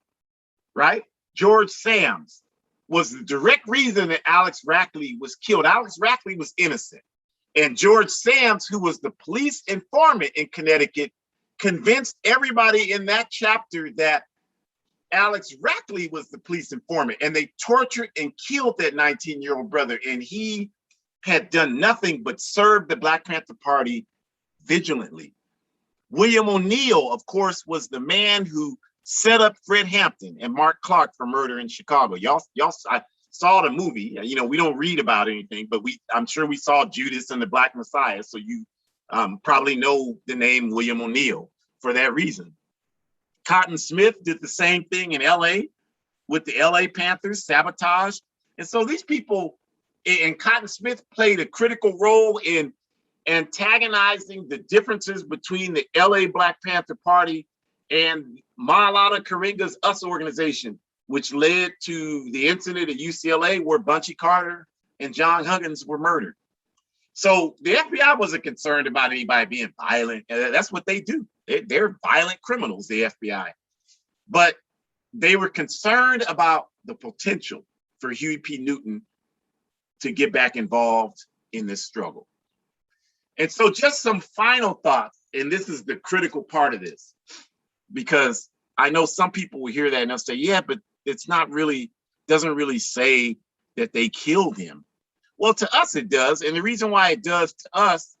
right? George Sams was the direct reason that Alex Rackley was killed. Alex Rackley was innocent. And George Sams, who was the police informant in Connecticut, convinced everybody in that chapter that Alex Rackley was the police informant, and they tortured and killed that 19-year-old brother. And he had done nothing but serve the Black Panther Party vigilantly. William O'Neill, of course, was the man who set up Fred Hampton and Mark Clark for murder in Chicago. I saw the movie. You know, we don't read about anything, but I'm sure we saw Judas and the Black Messiah. So you probably know the name William O'Neill for that reason. Cotton Smith did the same thing in LA with the LA Panthers, sabotage. And so these people, and Cotton Smith played a critical role in antagonizing the differences between the LA Black Panther Party and Maulana Karenga's US organization, which led to the incident at UCLA where Bunchy Carter and John Huggins were murdered. So the FBI wasn't concerned about anybody being violent. That's what they do. They're violent criminals, the FBI. But they were concerned about the potential for Huey P. Newton to get back involved in this struggle. And so just some final thoughts, and this is the critical part of this, because I know some people will hear that and they'll say, yeah, but it's not really, doesn't really say that they killed him. Well, to us it does. And the reason why it does to us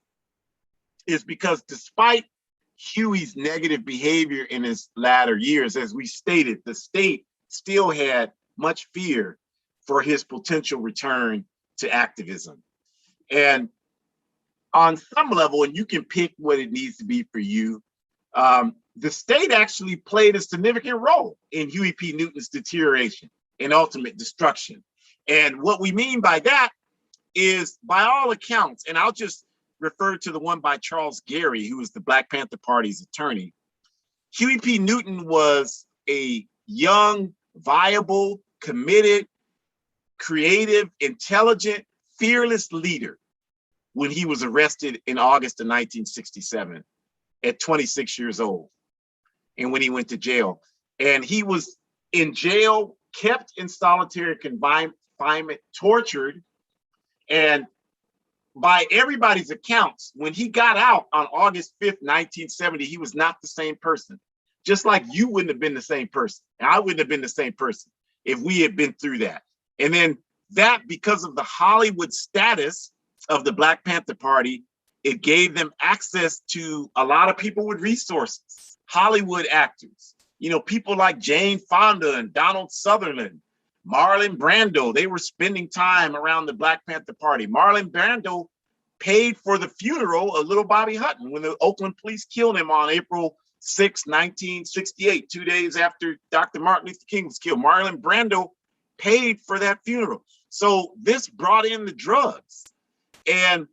is because despite Huey's negative behavior in his latter years, as we stated, the state still had much fear for his potential return to activism. And on some level, and you can pick what it needs to be for you, the state actually played a significant role in Huey P. Newton's deterioration and ultimate destruction. And what we mean by that is, by all accounts, and I'll just refer to the one by Charles Gary, who was the Black Panther Party's attorney, Huey P. Newton was a young, viable, committed, creative, intelligent, fearless leader when he was arrested in August of 1967 at 26 years old, and when he went to jail. And he was in jail, kept in solitary confinement, tortured, and by everybody's accounts, when he got out on August 5th, 1970, he was not the same person. Just like you wouldn't have been the same person, and I wouldn't have been the same person if we had been through that. And then that, because of the Hollywood status of the Black Panther Party, it gave them access to a lot of people with resources, Hollywood actors, you know, people like Jane Fonda and Donald Sutherland, Marlon Brando. They were spending time around the Black Panther Party. Marlon Brando paid for the funeral of little Bobby Hutton when the Oakland police killed him on April 6, 1968, 2 days after Dr. Martin Luther King was killed. Marlon Brando paid for that funeral. So this brought in the drugs. And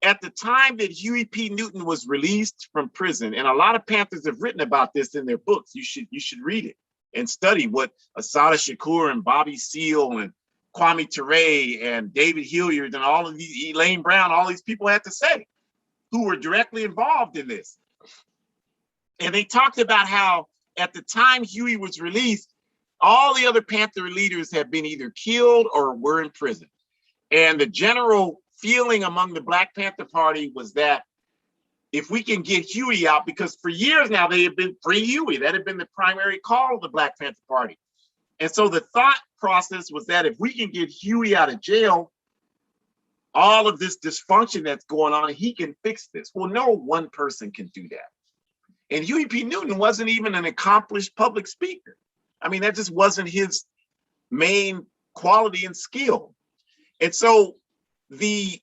at the time that Huey P. Newton was released from prison, and a lot of Panthers have written about this in their books, you should read it and study what Assata Shakur and Bobby Seale and Kwame Ture and David Hilliard and all of these, Elaine Brown, all these people had to say who were directly involved in this. And they talked about how at the time Huey was released, all the other Panther leaders had been either killed or were in prison. And the general feeling among the Black Panther Party was that if we can get Huey out, because for years now they had been free Huey, that had been the primary call of the Black Panther Party. And so the thought process was that if we can get Huey out of jail, all of this dysfunction that's going on, he can fix this. Well, no one person can do that. And Huey P. Newton wasn't even an accomplished public speaker. I mean, that just wasn't his main quality and skill. And so the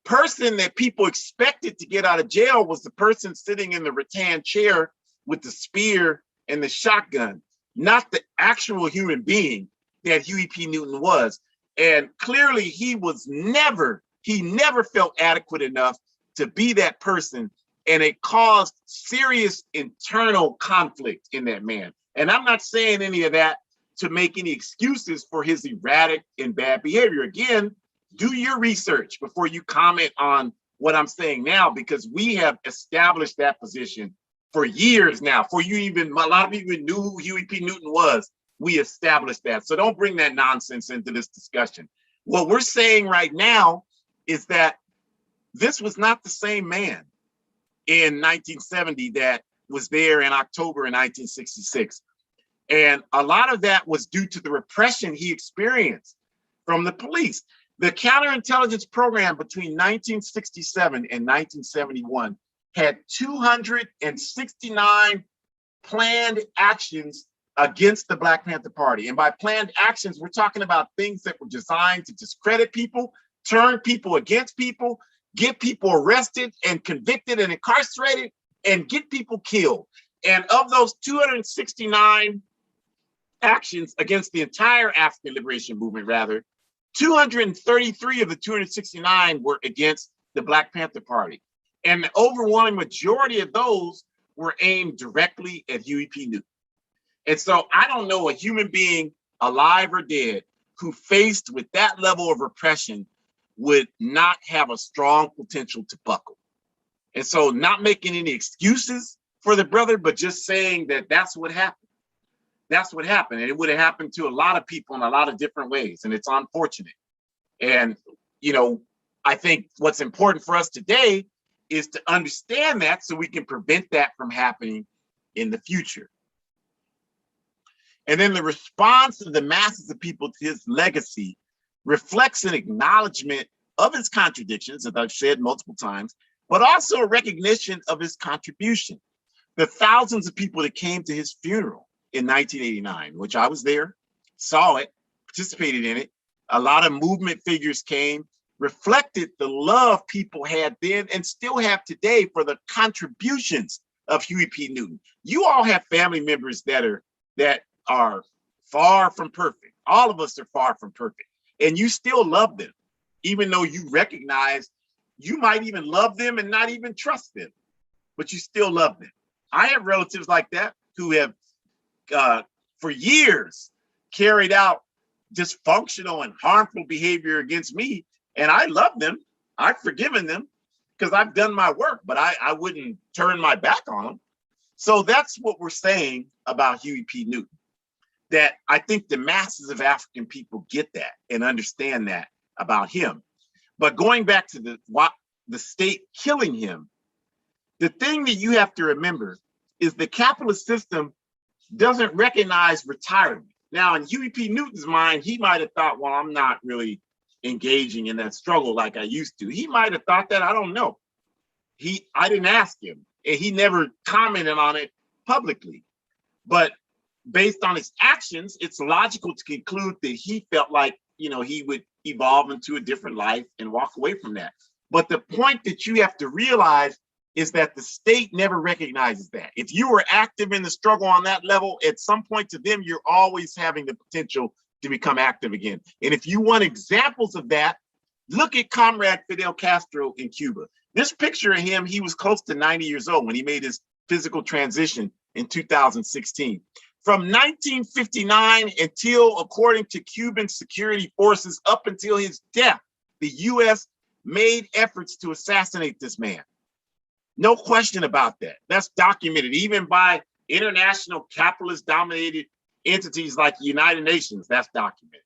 person that people expected to get out of jail was the person sitting in the rattan chair with the spear and the shotgun, not the actual human being that Huey P. Newton was. And clearly he never felt adequate enough to be that person. And it caused serious internal conflict in that man. And I'm not saying any of that to make any excuses for his erratic and bad behavior. Again, do your research before you comment on what I'm saying now, because we have established that position for years now. For you even, a lot of people even knew who Huey P. Newton was. We established that. So don't bring that nonsense into this discussion. What we're saying right now is that this was not the same man in 1970 that was there in October in 1966. And a lot of that was due to the repression he experienced from the police. The counterintelligence program between 1967 and 1971 had 269 planned actions against the Black Panther Party. And by planned actions, we're talking about things that were designed to discredit people, turn people against people, get people arrested and convicted and incarcerated, and get people killed. And of those 269 actions against the entire African liberation movement, rather, 233 of the 269 were against the Black Panther Party. And the overwhelming majority of those were aimed directly at Huey P. Newton. And so I don't know a human being, alive or dead, who faced with that level of repression would not have a strong potential to buckle. And so not making any excuses for the brother, but just saying that that's what happened. That's what happened. And it would have happened to a lot of people in a lot of different ways. And it's unfortunate. And, you know, I think what's important for us today is to understand that so we can prevent that from happening in the future. And then the response of the masses of people to his legacy reflects an acknowledgement of his contradictions, as I've said multiple times, but also a recognition of his contribution. The thousands of people that came to his funeral in 1989, which I was there, saw it, participated in it. A lot of movement figures came, reflected the love people had then and still have today for the contributions of Huey P. Newton. You all have family members that are far from perfect. All of us are far from perfect. And you still love them, even though you recognize you might even love them and not even trust them, but you still love them. I have relatives like that who have for years carried out dysfunctional and harmful behavior against me, and I love them. I've forgiven them because I've done my work, but I wouldn't turn my back on them. So that's what we're saying about Huey P. Newton, that I think the masses of African people get that and understand that about him. But going back to the state killing him, the thing that you have to remember is the capitalist system doesn't recognize retirement. Now, in Huey P. Newton's mind, he might have thought, well, I'm not really engaging in that struggle like I used to. He might have thought that, I don't know. I didn't ask him, and he never commented on it publicly. But based on his actions, it's logical to conclude that he felt like, you know, he would evolve into a different life and walk away from that. But the point that you have to realize is that the state never recognizes that. If you were active in the struggle on that level, at some point to them, you're always having the potential to become active again. And if you want examples of that, look at Comrade Fidel Castro in Cuba. This picture of him, he was close to 90 years old when he made his physical transition in 2016. From 1959 until, according to Cuban security forces, up until his death, the US made efforts to assassinate this man. No question about that. That's documented even by international capitalist dominated entities like the United Nations. That's documented.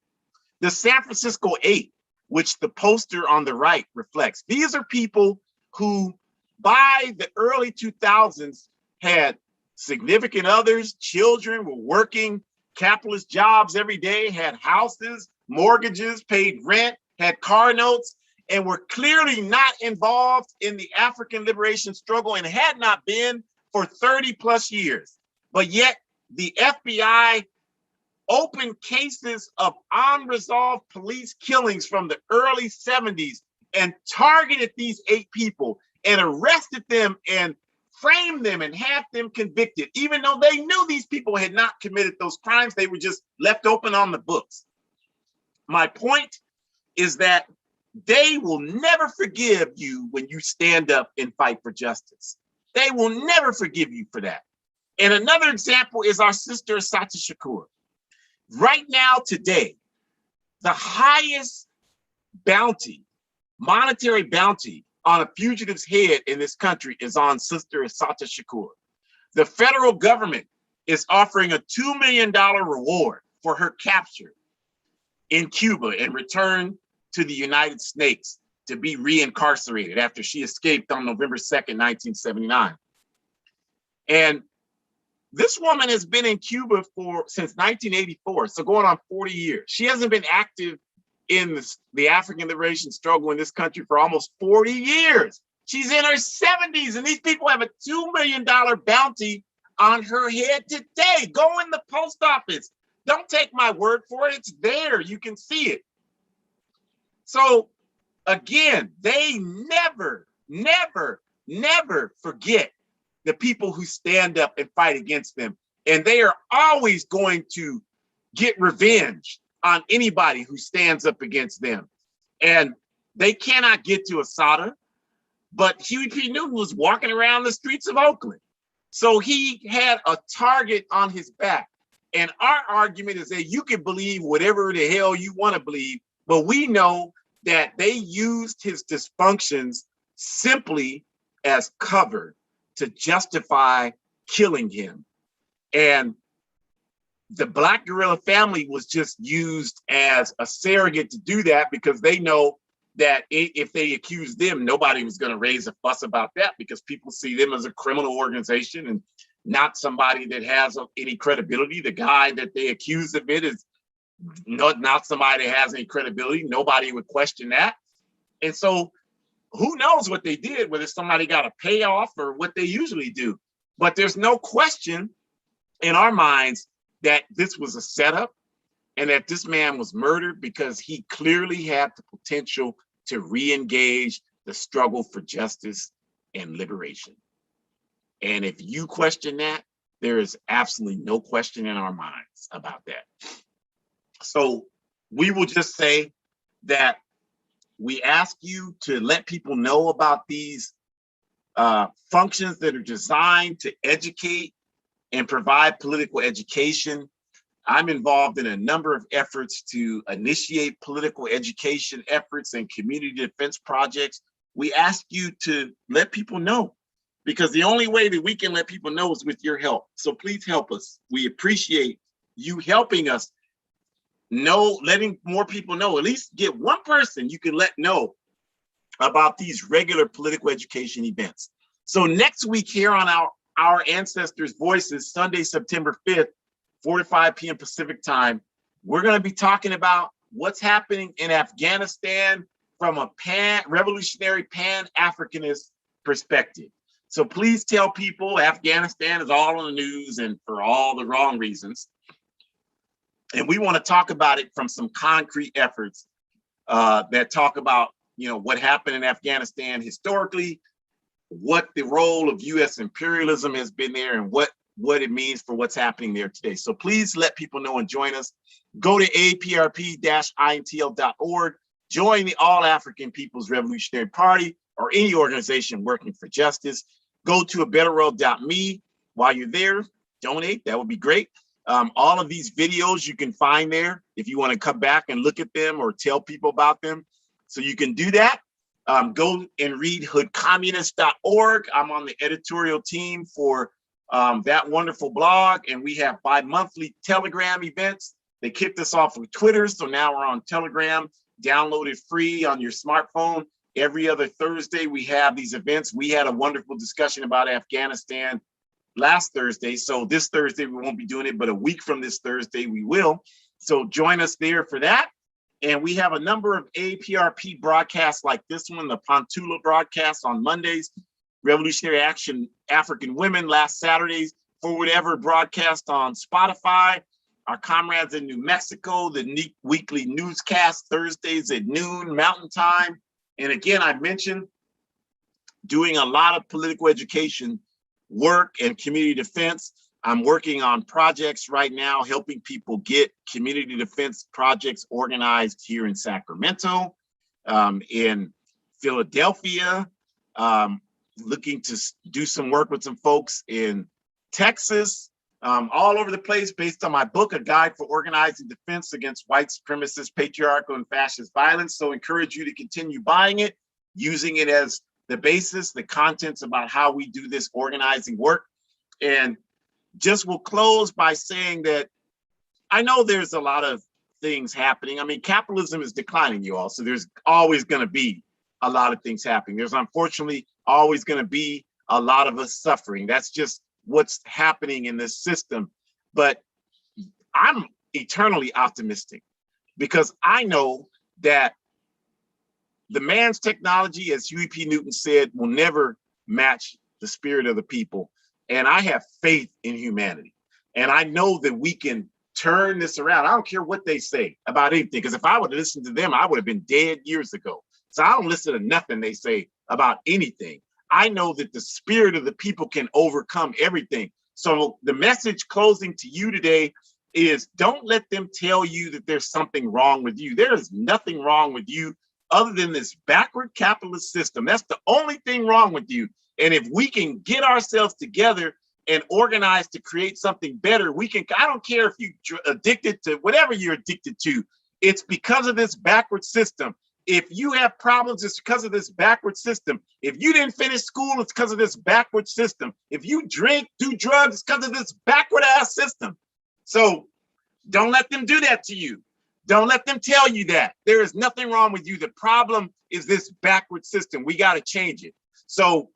The San Francisco 8, which the poster on the right reflects, these are people who by the early 2000s had significant others, children, were working capitalist jobs every day, had houses, mortgages, paid rent, had car notes, and were clearly not involved in the African liberation struggle and had not been for 30 plus years. But yet the FBI opened cases of unresolved police killings from the early 70s and targeted these 8 people and arrested them and framed them and had them convicted, even though they knew these people had not committed those crimes. They were just left open on the books. My point is that they will never forgive you when you stand up and fight for justice. They will never forgive you for that. And another example is our sister, Assata Shakur. Right now, today, the highest bounty, monetary bounty on a fugitive's head in this country is on Sister Assata Shakur. The federal government is offering a $2 million reward for her capture in Cuba and return to the United States to be reincarcerated after she escaped on November 2nd, 1979. And this woman has been in Cuba since 1984, so going on 40 years. She hasn't been active in the African liberation struggle in this country for almost 40 years. She's in her 70s, and these people have a $2 million bounty on her head today. Go in the post office. Don't take my word for it. It's there. You can see it. So again, they never, never, never forget the people who stand up and fight against them. And they are always going to get revenge on anybody who stands up against them. And they cannot get to Assata, but Huey P. Newton was walking around the streets of Oakland. So he had a target on his back. And our argument is that you can believe whatever the hell you want to believe, but we know that they used his dysfunctions simply as cover to justify killing him. And the Black guerrilla family was just used as a surrogate to do that, because they know that if they accused them, nobody was going to raise a fuss about that, because people see them as a criminal organization and not somebody that has any credibility. The guy that they accused of it is not somebody that has any credibility. Nobody would question that. And so who knows what they did, whether somebody got a payoff or what they usually do. But there's no question in our minds that this was a setup and that this man was murdered because he clearly had the potential to re-engage the struggle for justice and liberation. And if you question that, there is absolutely no question in our minds about that. So we will just say that we ask you to let people know about these functions that are designed to educate and provide political education. I'm involved in a number of efforts to initiate political education efforts and community defense projects. We ask you to let people know, because the only way that we can let people know is with your help. So please help us. We appreciate you helping us know, letting more people know, at least get one person you can let know about these regular political education events. So next week here on our Ancestors Voices, Sunday, September 5th, 4 to 5 p.m. Pacific time, we're going to be talking about what's happening in Afghanistan from a revolutionary pan-Africanist perspective. So please tell people Afghanistan is all on the news and for all the wrong reasons. And we want to talk about it from some concrete efforts that talk about, what happened in Afghanistan historically, what the role of U.S. imperialism has been there, and what it means for what's happening there today. So please let people know and join us. Go to aprp-intl.org, join the All African People's Revolutionary Party or any organization working for justice. Go to abetterworld.me. While you're there, donate. That would be great. All of these videos you can find there if you want to come back and look at them or tell people about them. So you can do that. Go and read hoodcommunist.org. I'm on the editorial team for that wonderful blog, and we have bi-monthly Telegram events. They kicked us off with Twitter, so now we're on Telegram. Download it free on your smartphone. Every other Thursday, we have these events. We had a wonderful discussion about Afghanistan last Thursday. So this Thursday, we won't be doing it, but a week from this Thursday, we will. So join us there for that. And we have a number of APRP broadcasts like this one, the Pontula broadcast on Mondays, Revolutionary Action African Women last Saturdays, Forward Ever broadcast on Spotify. Our comrades in New Mexico, the weekly newscast Thursdays at noon Mountain Time. And again, I mentioned doing a lot of political education work and community defense. I'm working on projects right now, helping people get community defense projects organized here in Sacramento, in Philadelphia, looking to do some work with some folks in Texas, all over the place based on my book, A Guide for Organizing Defense Against White Supremacist, Patriarchal, and Fascist Violence. So encourage you to continue buying it, using it as the basis, the contents about how we do this organizing work. And just will close by saying that I know there's a lot of things happening. I mean, capitalism is declining, you all. So there's always going to be a lot of things happening. There's unfortunately always going to be a lot of us suffering. That's just what's happening in this system. But I'm eternally optimistic because I know that the man's technology, as Huey P. Newton said, will never match the spirit of the people. And I have faith in humanity. And I know that we can turn this around. I don't care what they say about anything, because if I would have listened to them, I would have been dead years ago. So I don't listen to nothing they say about anything. I know that the spirit of the people can overcome everything. So the message closing to you today is don't let them tell you that there's something wrong with you. There is nothing wrong with you other than this backward capitalist system. That's the only thing wrong with you. And if we can get ourselves together and organize to create something better, we can. I don't care if you're addicted to whatever you're addicted to. It's because of this backward system. If you have problems, it's because of this backward system. If you didn't finish school, it's because of this backward system. If you drink, do drugs, it's because of this backward ass system. So don't let them do that to you. Don't let them tell you that. There is nothing wrong with you. The problem is this backward system. We got to change it. So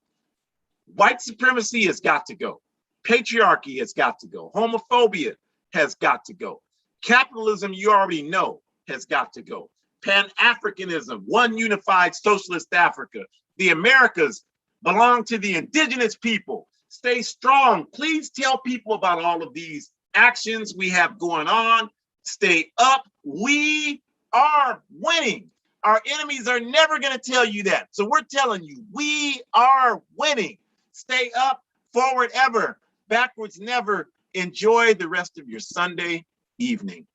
white supremacy has got to go. Patriarchy has got to go. Homophobia has got to go. Capitalism, you already know, has got to go. Pan-Africanism, one unified socialist Africa. The Americas belong to the indigenous people. Stay strong. Please tell people about all of these actions we have going on. Stay up. We are winning. Our enemies are never going to tell you that. So we're telling you, we are winning. Stay up, forward ever, backwards never. Enjoy the rest of your Sunday evening.